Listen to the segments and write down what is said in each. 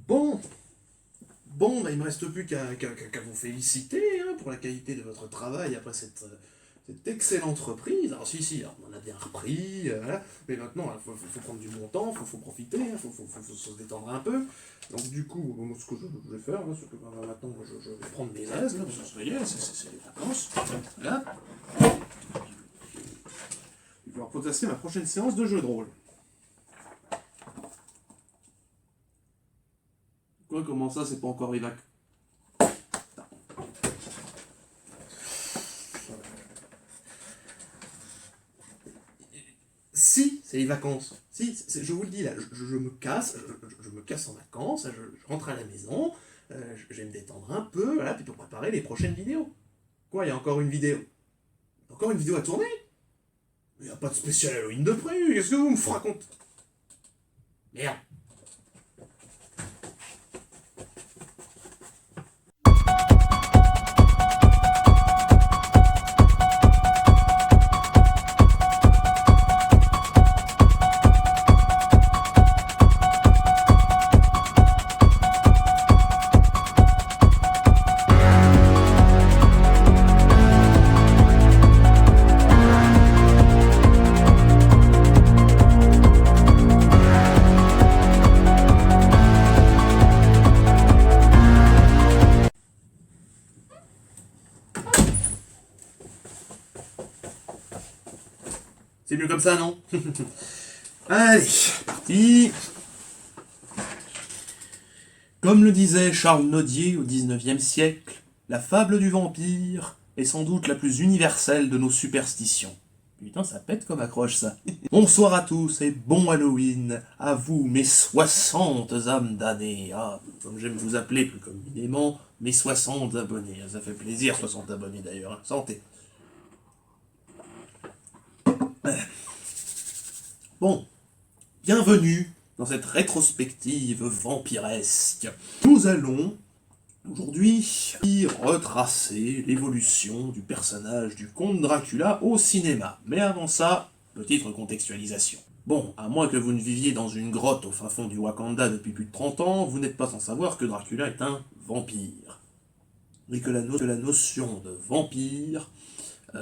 Bon, bon, bah, il me reste plus qu'à vous féliciter hein, pour la qualité de votre travail après cette excellente reprise. Alors si, alors, on en a bien repris, voilà. Mais maintenant, il faut prendre du bon temps, faut profiter, il faut se détendre un peu. Donc du coup, moi, ce que je vais faire, là, c'est que maintenant, je vais prendre mes aises, là, parce que ça y est, c'est les vacances. Voilà. Je vais pouvoir potasser ma prochaine séance de jeu de rôle. Quoi, comment ça, c'est pas encore les vacances? Si, c'est les vacances. Si, je vous le dis là, je me casse, je me casse en vacances, je rentre à la maison, je vais me détendre un peu, voilà, puis pour préparer les prochaines vidéos. Quoi, il y a encore une vidéo? Encore une vidéo à tourner? Il n'y a pas de spécial Halloween de prévu, qu'est-ce que vous me racontez? Merde. C'est mieux comme ça, non? Allez, parti. Comme le disait Charles Nodier au XIXe siècle, la fable du vampire est sans doute la plus universelle de nos superstitions. Putain, ça pète comme accroche, ça. Bonsoir à tous et bon Halloween à vous, mes 60 âmes damnées. Ah, comme j'aime vous appeler plus communément, mes 60 abonnés. Ça fait plaisir, 60 abonnés d'ailleurs. Hein. Santé. Bon, bienvenue dans cette rétrospective vampiresque. Nous allons aujourd'hui retracer l'évolution du personnage du comte Dracula au cinéma. Mais avant ça, petite recontextualisation. Bon, à moins que vous ne viviez dans une grotte au fin fond du Wakanda depuis plus de 30 ans, vous n'êtes pas sans savoir que Dracula est un vampire. Et que la notion de vampire,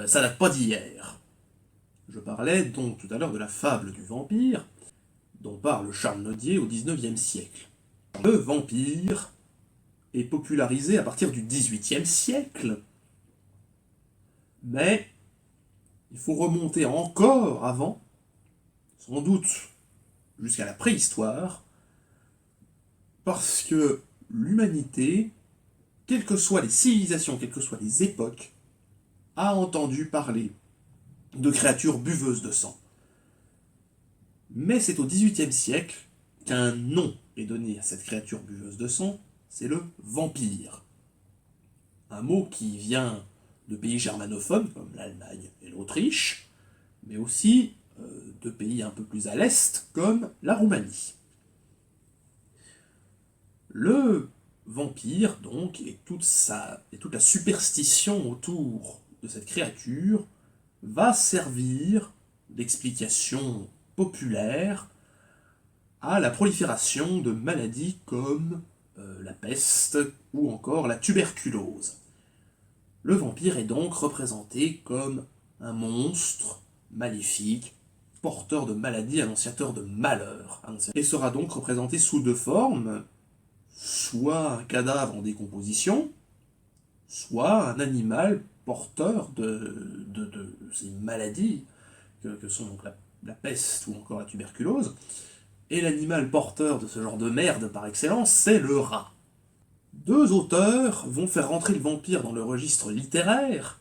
ça date pas d'hier. Je parlais donc tout à l'heure de la fable du vampire, dont parle Charles Nodier au XIXe siècle. Le vampire est popularisé à partir du XVIIIe siècle, mais il faut remonter encore avant, sans doute jusqu'à la préhistoire, parce que l'humanité, quelles que soient les civilisations, quelles que soient les époques, a entendu parler de créatures buveuses de sang. Mais c'est au XVIIIe siècle qu'un nom est donné à cette créature buveuse de sang, c'est le vampire. Un mot qui vient de pays germanophones comme l'Allemagne et l'Autriche, mais aussi de pays un peu plus à l'est comme la Roumanie. Le vampire, donc, et toute la superstition autour de cette créature va servir d'explication populaire à la prolifération de maladies comme la peste ou encore la tuberculose. Le vampire est donc représenté comme un monstre maléfique, porteur de maladies, annonciateur de malheur, et sera donc représenté sous deux formes, soit un cadavre en décomposition, soit un animal porteur de ces maladies que sont donc la peste ou encore la tuberculose. Et l'animal porteur de ce genre de merde par excellence, c'est le rat. Deux auteurs vont faire rentrer le vampire dans le registre littéraire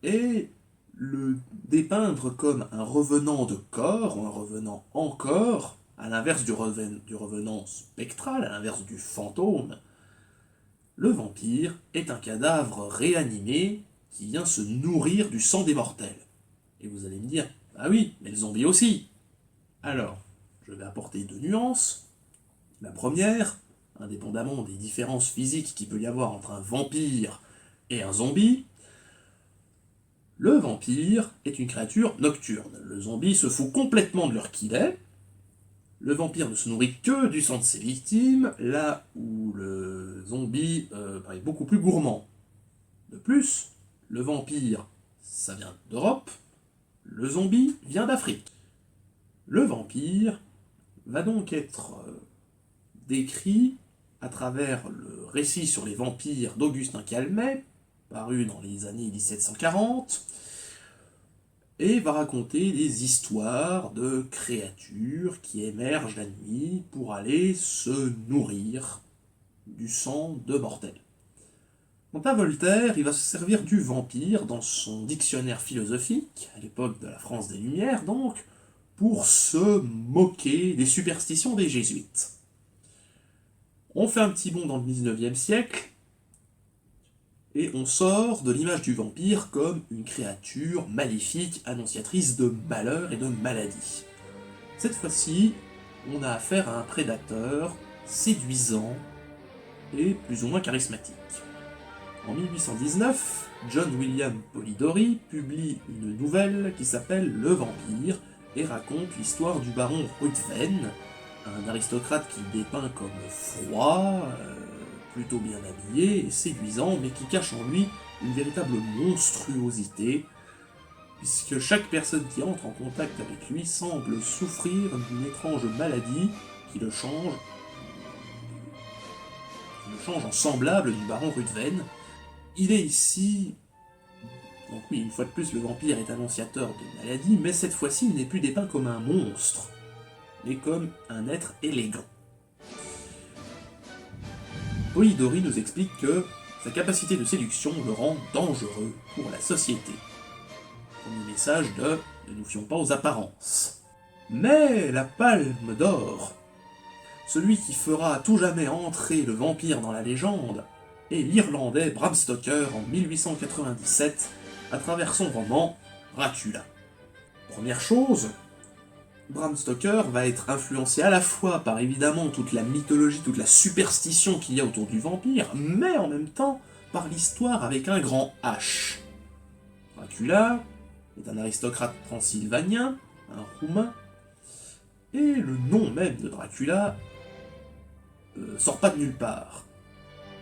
et le dépeindre comme un revenant de corps, ou un revenant en corps, à l'inverse du revenant spectral, à l'inverse du fantôme. Le vampire est un cadavre réanimé qui vient se nourrir du sang des mortels. Et vous allez me dire, ah oui, mais le zombie aussi. Alors, je vais apporter deux nuances. La première, indépendamment des différences physiques qu'il peut y avoir entre un vampire et un zombie, le vampire est une créature nocturne. Le zombie se fout complètement de l'heure qu'il est. Le vampire ne se nourrit que du sang de ses victimes, là où le zombie paraît beaucoup plus gourmand. De plus, le vampire, ça vient d'Europe, le zombie vient d'Afrique. Le vampire va donc être décrit à travers le récit sur les vampires d'Augustin Calmet, paru dans les années 1740, et va raconter des histoires de créatures qui émergent la nuit pour aller se nourrir du sang de mortels. Quant à Voltaire, il va se servir du vampire dans son dictionnaire philosophique, à l'époque de la France des Lumières donc, pour se moquer des superstitions des jésuites. On fait un petit bond dans le 19e siècle, et on sort de l'image du vampire comme une créature maléfique, annonciatrice de malheur et de maladie. Cette fois-ci, on a affaire à un prédateur séduisant et plus ou moins charismatique. En 1819, John William Polidori publie une nouvelle qui s'appelle Le Vampire et raconte l'histoire du baron Ruthven, un aristocrate qu'il dépeint comme froid, plutôt bien habillé et séduisant, mais qui cache en lui une véritable monstruosité, puisque chaque personne qui entre en contact avec lui semble souffrir d'une étrange maladie qui le change en semblable du baron Ruthven. Il est ici... Donc oui, une fois de plus, le vampire est annonciateur de maladie, mais cette fois-ci, il n'est plus dépeint comme un monstre, mais comme un être élégant. Polidori nous explique que sa capacité de séduction le rend dangereux pour la société. Premier message de « ne nous fions pas aux apparences ». Mais la palme d'or, celui qui fera à tout jamais entrer le vampire dans la légende, est l'Irlandais Bram Stoker en 1897 à travers son roman Dracula. Première chose, Bram Stoker va être influencé à la fois par évidemment toute la mythologie, toute la superstition qu'il y a autour du vampire, mais en même temps par l'histoire avec un grand H. Dracula est un aristocrate transylvanien, un roumain, et le nom même de Dracula sort pas de nulle part.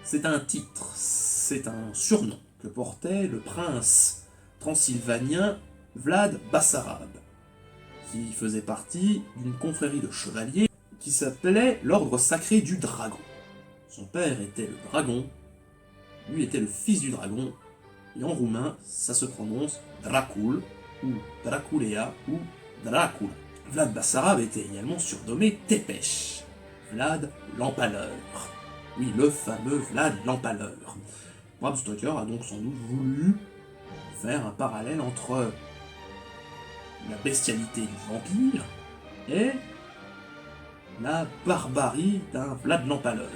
C'est un titre, c'est un surnom que portait le prince transylvanien Vlad Bassarab, qui faisait partie d'une confrérie de chevaliers qui s'appelait l'Ordre Sacré du Dragon. Son père était le dragon, lui était le fils du dragon, et en roumain, ça se prononce Dracul, ou Draculea, ou Dracula. Vlad Bassarab était également surnommé Tepesh, Vlad l'Empaleur. Oui, le fameux Vlad l'Empaleur. Bram Stoker a donc sans doute voulu faire un parallèle entre la bestialité du vampire et la barbarie d'un Vlad l'Empaleur.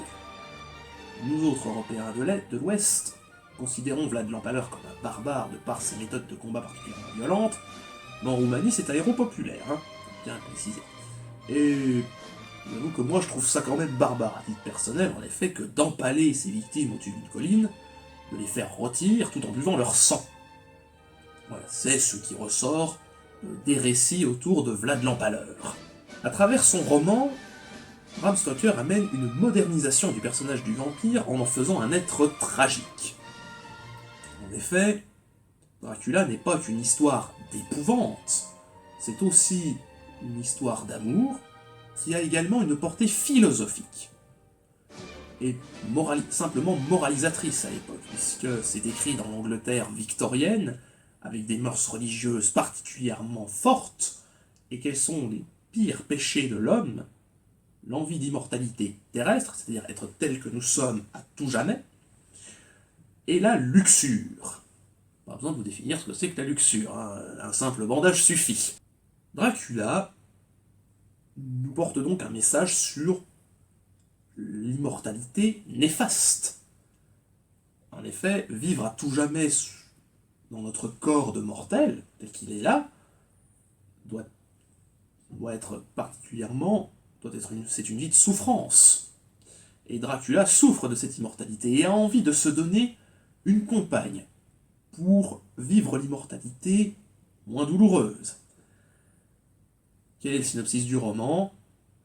Nous autres Européens de l'Ouest considérons Vlad l'Empaleur comme un barbare de par ses méthodes de combat particulièrement violentes, mais en Roumanie c'est un héros populaire, bien précisé. Et j'avoue que moi je trouve ça quand même barbare à titre personnel, en effet, que d'empaler ses victimes au-dessus d'une colline, de les faire rôtir tout en buvant leur sang. Voilà, c'est ce qui ressort des récits autour de Vlad l'Empaleur. À travers son roman, Bram Stoker amène une modernisation du personnage du vampire en faisant un être tragique. En effet, Dracula n'est pas qu'une histoire d'épouvante, c'est aussi une histoire d'amour qui a également une portée philosophique et simplement moralisatrice à l'époque, puisque c'est écrit dans l'Angleterre victorienne, avec des mœurs religieuses particulièrement fortes, et quels sont les pires péchés de l'homme, l'envie d'immortalité terrestre, c'est-à-dire être tel que nous sommes à tout jamais, et la luxure. Pas besoin de vous définir ce que c'est que la luxure, un simple bandage suffit. Dracula nous porte donc un message sur l'immortalité néfaste. En effet, vivre à tout jamais dans notre corps de mortel, tel qu'il est là, c'est une vie de souffrance. Et Dracula souffre de cette immortalité et a envie de se donner une compagne pour vivre l'immortalité moins douloureuse. Quel est le synopsis du roman ?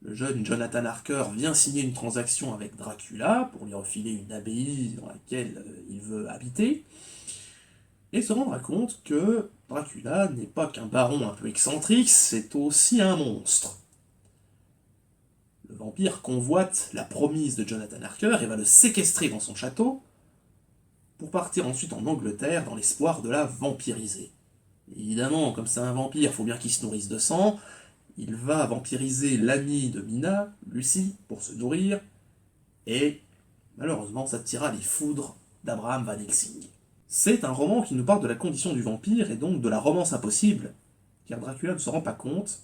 le jeune Jonathan Harker vient signer une transaction avec Dracula pour lui refiler une abbaye dans laquelle il veut habiter, et se rendra compte que Dracula n'est pas qu'un baron un peu excentrique, c'est aussi un monstre. Le vampire convoite la promise de Jonathan Harker et va le séquestrer dans son château pour partir ensuite en Angleterre dans l'espoir de la vampiriser. Évidemment, comme c'est un vampire, il faut bien qu'il se nourrisse de sang. Il va vampiriser l'amie de Mina, Lucy, pour se nourrir, et malheureusement ça tirera les foudres d'Abraham Van Helsing. C'est un roman qui nous parle de la condition du vampire et donc de la romance impossible, car Dracula ne se rend pas compte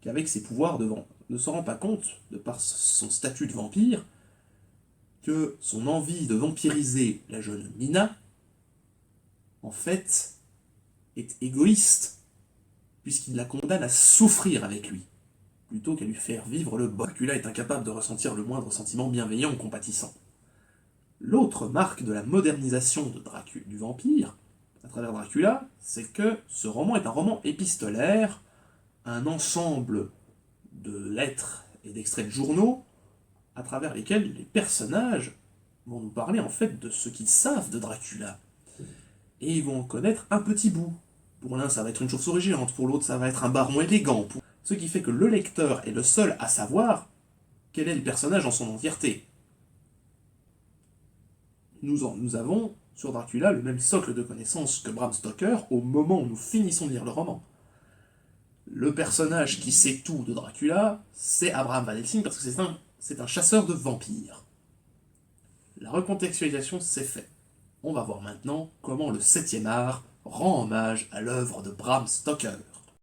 qu'avec ses pouvoirs de vampire, ne se rend pas compte, de par son statut de vampire, que son envie de vampiriser la jeune Mina, en fait, est égoïste, puisqu'il la condamne à souffrir avec lui, plutôt qu'à lui faire vivre le bon. Dracula est incapable de ressentir le moindre sentiment bienveillant ou compatissant. L'autre marque de la modernisation du vampire, à travers Dracula, c'est que ce roman est un roman épistolaire, un ensemble de lettres et d'extraits de journaux, à travers lesquels les personnages vont nous parler en fait de ce qu'ils savent de Dracula. Et ils vont en connaître un petit bout. Pour l'un, ça va être une chauve-souris géante, pour l'autre, ça va être un baron élégant. Ce qui fait que le lecteur est le seul à savoir quel est le personnage en son entièreté. Nous avons sur Dracula le même socle de connaissances que Bram Stoker au moment où nous finissons de lire le roman. Le personnage qui sait tout de Dracula, c'est Abraham Van Helsing parce que c'est un chasseur de vampires. La recontextualisation s'est faite. On va voir maintenant comment le 7e art rend hommage à l'œuvre de Bram Stoker.